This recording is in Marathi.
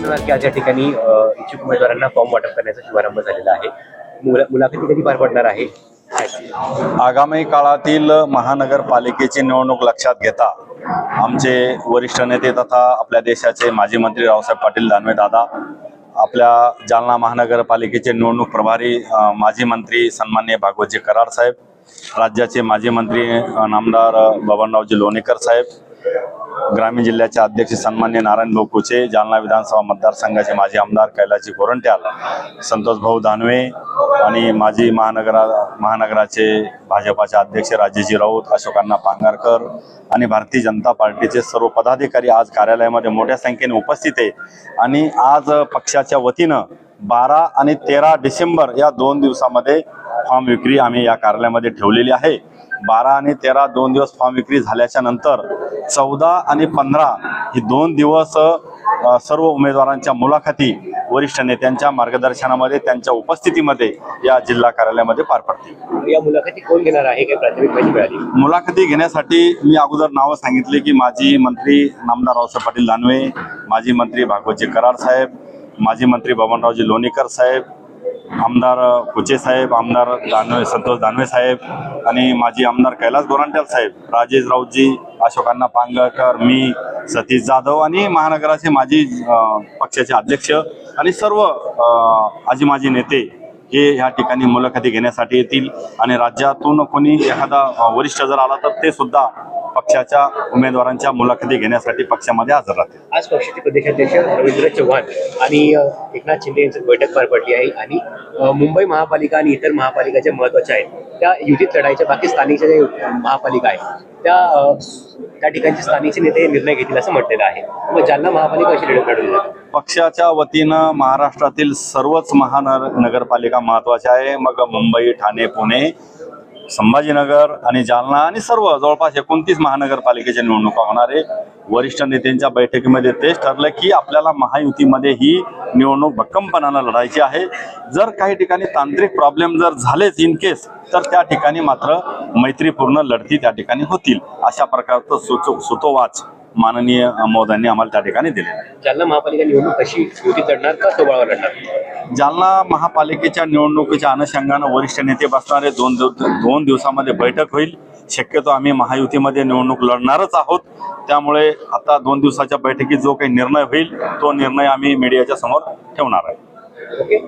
म्हणाल की आज या ठिकाणी इच्छुक उमेदवारांना फॉर्म वाटप करण्याचा शुभारंभ झालेला आहे. मुलाखती कधी पार पडणार आहे? आगामी काळातील महानगरपालिकेची निवडणूक लक्षात घेता आमचे वरिष्ठ नेते तथा आपल्या देशाचे माजी मंत्री रावसाहेब पाटील दानवे दादा, आपल्या जालना महानगरपालिकेचे निवडणूक प्रभारी माजी मंत्री सन्माननीय भागवतजी कराड साहेब, राज्याचे माजी मंत्री नामदार बबनरावजी लोणीकर साहेब, ग्रामीण जिल्ह्याचे अध्यक्ष सन्माननीय नारायण भाऊ कुचे, जालना विधानसभा मतदारसंघाचे माजी आमदार कैलासजी गोरंट्याल, संतोष भाऊ दानवे आणि माजी महानगराचे भाजपाचे अध्यक्ष राजेजी राऊत, अशोकांना पांगारकर आणि भारतीय जनता पार्टीचे सर्व पदाधिकारी आज कार्यालयामध्ये मोठ्या संख्येने उपस्थित आहे. आणि आज पक्षाच्या वतीनं 12 आणि 13 डिसेंबर या 2 दिवसामध्ये फॉर्म विक्री आम्ही या कार्यालयामध्ये ठेवलेली आहे. 12 आणि 13 2 दिवस फॉर्म विक्री झाल्याच्या नंतर 14 आणि 15 ही 2 दिवस सर्व उमेदवारांच्या मुलाखती वरिष्ठ नेत्यांच्या मार्गदर्शनामध्ये, त्यांच्या उपस्थितीमध्ये या जिल्हा कार्यालयामध्ये पार पडतील. या मुलाखती कोण घेणार आहे, काही प्राथमिक माहिती मिळाली? मुलाखती घेण्यासाठी मी अगोदर नावं सांगितले की माजी मंत्री नामदार रावसाहेब पाटील दानवे, माजी मंत्री भागवतजी कराड साहेब, माजी मंत्री बबनरावजी लोणीकर साहेब, आमदार कुचे साहेब, आमदार दानवे संतोष दानवे साहेब आणि माजी आमदार कैलास गोरंट्याल साहेब, राजेश राऊतजी, अशोकांना पांगारकर, मी, सतीश जाधव आणि महानगराचे माजी पक्षाचे अध्यक्ष आणि सर्व आजी माजी नेते हे ह्या ठिकाणी मुलाखती घेण्यासाठी येतील. आणि राज्यातून कोणी एखादा वरिष्ठ जर आला तर ते सुद्धा पक्षाच्या उमेदवारांच्या मुलाखती घेण्यासाठी पक्षामध्ये हजर राहतील. आज पक्षाचे प्रदेशाध्यक्ष रवींद्र चव्हाण आणि एकनाथ शिंदे यांची बैठक पार पडली आहे आणि मुंबई महापालिका आणि इतर महापालिका ज्या महत्त्वाच्या आहेत त्या युतीत लढायच्या, बाकी स्थानिकच्या ज्या महापालिका आहेत त्या ठिकाणचे स्थानिकचे नेते निर्णय घेतील असं म्हटलेलं आहे. मग जालना महापालिका अशी लढवली जाते. पक्षाच्या वतीनं महाराष्ट्रातील सर्वच महानगरपालिका महत्त्वाच्या आहे. मग मुंबई, ठाणे, पुणे, संभाजीनगर आणि जालना आणि सर्व जवळपास 29 महानगरपालिकेच्या निवडणुका होणार आहे. वरिष्ठ नेत्यांच्या बैठकीमध्ये तेच ठरलं की आपल्याला महायुतीमध्ये ही निवडणूक भक्कमपणानं लढायची आहे. जर काही ठिकाणी तांत्रिक प्रॉब्लेम जर झालेच इन केस, तर त्या ठिकाणी मात्र मैत्रीपूर्ण लढती त्या ठिकाणी होतील. अशा प्रकारचं सुतोवाच माननीय मोदयांनी आम्हाला त्या ठिकाणी दिले. जालना महापालिका निवडणूक कशी युतीत लढणार का सोबळावर लढणार? जालना महापालिकेच्या निवडणुकीच्या अनुषंगानं वरिष्ठ नेते बसणारे 2 दिवसामध्ये बैठक होईल. शक्यतो आम्ही महायुतीमध्ये निवडणूक लढणारच आहोत. त्यामुळे आता 2 दिवसाच्या बैठकीत जो काही निर्णय होईल तो निर्णय आम्ही मीडियाच्या समोर ठेवणार आहे. ओके.